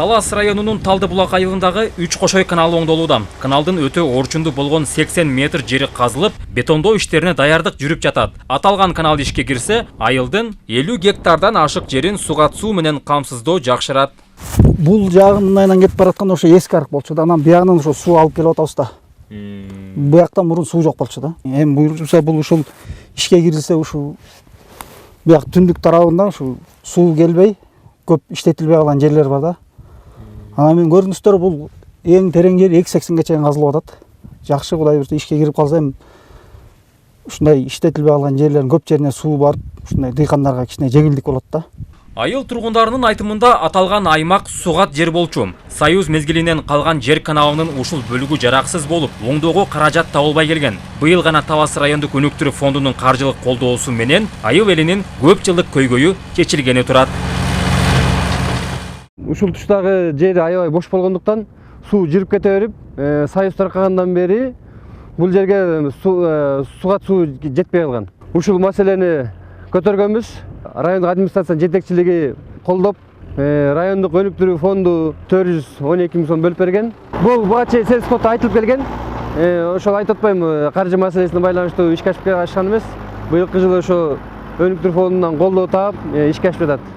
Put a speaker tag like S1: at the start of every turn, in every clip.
S1: Талас районунун Талды булак айылындагы 3 кошой каналы оңдолууда. Каналдын өтө орчунду болгон 80 метр жери казылып, бетондоо иштерине даярдык жүрүп жатат. Аталган канал ишке кирсе, айылдын 50 гектардан ашык жерин суга суу менен камсыздоо жакшырат.
S2: Бул жагынан кетип бараткан ошо эски арык болчу да. Анан биягынан ошо суу алып келип атабыз да. Бияктан мурун суу жок болчу да. Эми буюрса бул ушул ишке кирилсе ушул бияк түндүк тарабында ушул суу келбей көп иштетилбей калган жерлер бар да. Анан мен көрүнүштөр бул эң терең жер 280 чейин казылып атат. Жакшы Кудай буйрса ишке кирип калса эми ушундай иштетилбей калган жерлердин көп жерине суу барып, ушундай дыйкандарга кичине жеңилдик болот да.
S1: Айыл тургундарынын айтымында аталган аймак сугат жер болчу. Союз мезгилинен калган жер каналынын ушул бөлүгү жараксыз болуп, оңдоого каражат табылбай келген. Быйыл гана Талас райондук өнүктүрүү фондунун каржылык колдоосу менен айыл элинин көп жылдык көйгөйү чечилгени турат.
S3: Ушул туштагы жер аябай бош болгондуктан суу жүрүп кете берип, Союз таркагандан бери бул жерге суга суу жетпей калган. Ушул маселени көтөргөнбүз. Райондук администрациянын жетекчилиги колдоп, райондук өнүктүрүү фонду 412 миң сом бөлүп берген. Бул буга чейин сельскотто айтылып келген. Ошол айтып атпайм, каржы маселесине байланыштуу ишке ашып ашкан эмес. Быйылкы жылы ошо өнүктүрүү фондунан колдоо таап ишке ашып жатат.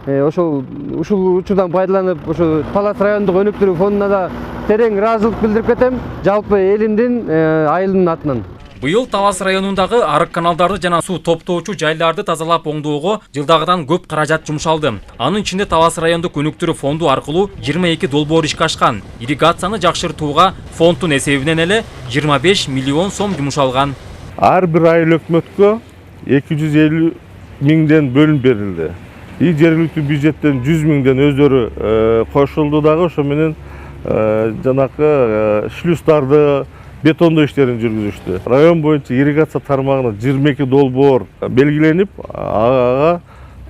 S3: Ушул учурдан пайдаланып, ошо Талас райондук өнүктүрүү фондуна да терең ыраазычылык билдирип кетем, жалпы элимдин, айылымдын атынан.
S1: Быйыл Талас районундагы арык каналдарды жана суу топтоочу жайларды тазалап оңдоого жылдагыдан көп каражат жумшалды. Анын ичинде Талас райондук өнүктүрүү фонду аркылуу 22 долбоор ишке ашкан. Ирригацияны жакшыртууга фонддун эсебинен эле 25 миллион сом жумшалган.
S4: Ар бир айыл өкмөткө 250 миңден бөлүн берилди. Жергиликтүү бюджеттен 100 миңден өздөрү кошулду дагы, ошо менен жанакы шлюздарды бетондоо иштерин жүргүзүштү. Район боюнча ирригация тармагына 22 долбоор белгиленип, ага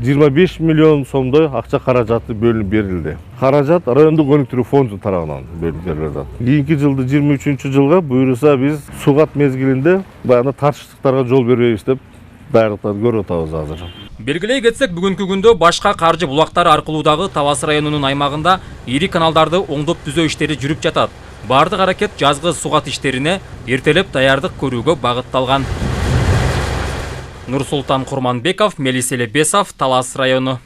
S4: 25 миллион сомдой акча каражаты бөлүнүп берилди. Каражат райондук өнүктүрүү фонду тарабынан бөлүнүп берилди. Кийинки жылды 23-жылга буюрса биз сугат мезгилинде баягы тартыштыктарга жол бербейбиз деп даярдыктарды көрүп атабыз азыр.
S1: Белгилей кетсек, бүгүнкү күндө башка каржы булактары аркылуудагы Талас районунун аймагында ири каналдарды оңдоп түзөө иштери жүрүп жатат. Бардык аракет жазгы сугат иштерине эртелеп даярдык көрүүгө багытталган. Нурсултан Курманбеков, Мелис Элебесов, Талас району.